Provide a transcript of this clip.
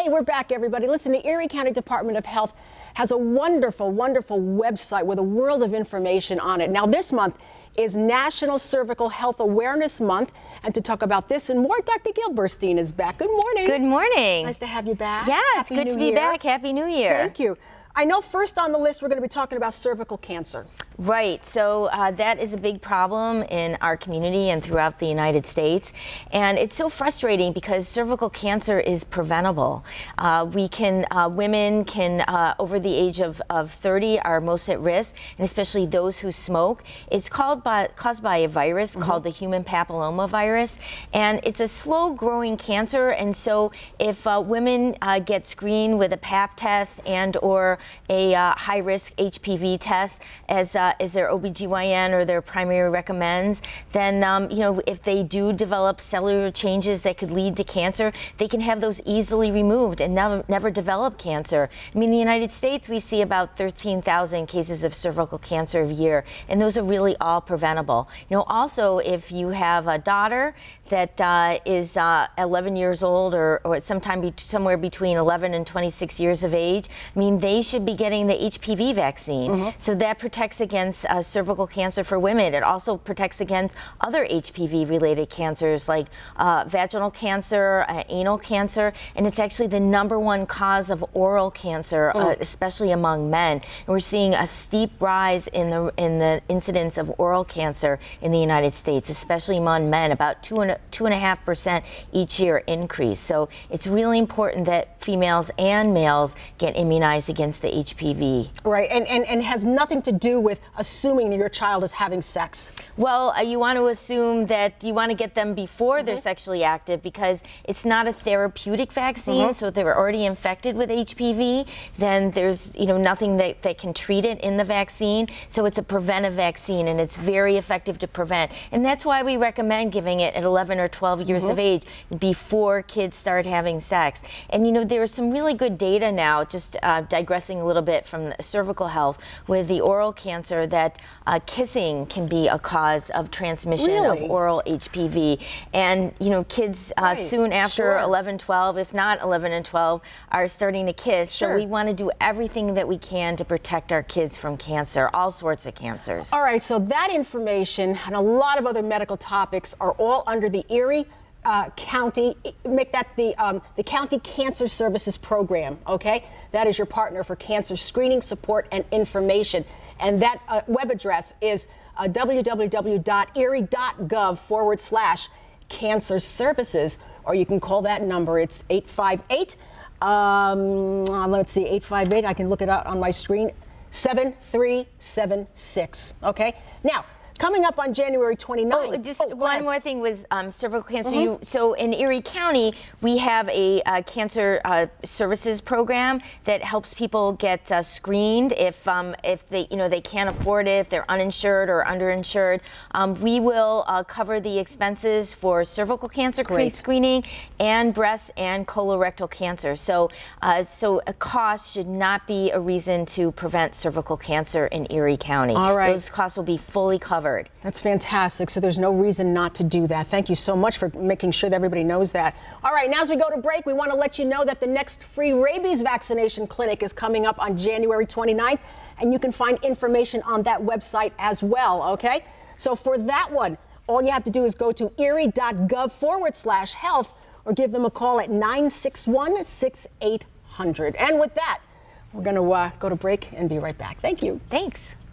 Hey, we're back, everybody. Listen, the Erie County Department of Health has a wonderful, wonderful website with a world of information on it. Now, this month is National Cervical Health Awareness Month. And to talk about this and more, Dr. Gilberstein is back. Good morning. Good morning. Nice to have you back. Yes, good to be back. Happy New Year. Thank you. I know first on the list we're going to be talking about cervical cancer. Right. So that is a big problem in our community and throughout the United States. And it's so frustrating because cervical cancer is preventable. Women can, over the age of 30 are most at risk, and especially those who smoke. It's caused by a virus called the human papilloma virus. And it's a slow growing cancer. And so if women get screened with a pap test and or a high-risk HPV test as their OBGYN or their primary recommends, then if they do develop cellular changes that could lead to cancer, they can have those easily removed and never develop cancer. I mean, in the United States, we see about 13,000 cases of cervical cancer a year, and those are really all preventable. Also, if you have a daughter that is 11 years old or somewhere between 11 and 26 years of age, I mean, they should be getting the HPV vaccine. So that protects against cervical cancer for women. It also protects against other HPV-related cancers like vaginal cancer, anal cancer, and it's actually the #1 cause of oral cancer, especially among men. And we're seeing a steep rise in the incidence of oral cancer in the United States, especially among men, about 2.5% each year increase. So it's really important that females and males get immunized against the HPV. Right, and it has nothing to do with assuming that your child is having sex. Well, you want to assume that you want to get them before they're sexually active because it's not a therapeutic vaccine. So if they were already infected with HPV, then there's nothing that can treat it in the vaccine. So it's a preventive vaccine, and it's very effective to prevent. And that's why we recommend giving it at 11 or 12 years of age before kids start having sex. And there's some really good data now, just digressing a little bit from cervical health, with the oral cancer that kissing can be a cause of transmission of oral HPV. And kids soon after 11, 12, if not 11 and 12, are starting to kiss. So we want to do everything that we can to protect our kids from cancer, all sorts of cancers. All right, so that information and a lot of other medical topics are all under the Erie County, make that the County Cancer Services Program, okay? That is your partner for cancer screening, support, and information. And that web address is www.erie.gov/cancer services, or you can call that number. It's 858, let's see, 858, I can look it out on my screen, 7376, okay? Now, coming up on January 29th. One more thing with cervical cancer. So in Erie County, we have a cancer services program that helps people get screened if they can't afford it, if they're uninsured or underinsured. We will cover the expenses for cervical cancer screening and breast and colorectal cancer. So a cost should not be a reason to prevent cervical cancer in Erie County. All right. Those costs will be fully covered. That's fantastic. So there's no reason not to do that. Thank you so much for making sure that everybody knows that. All right, now as we go to break, we want to let you know that the next free rabies vaccination clinic is coming up on January 29th, and you can find information on that website as well, okay? So for that one, all you have to do is go to erie.gov/health or give them a call at 961-6800. And with that, we're going to go to break and be right back. Thank you. Thanks.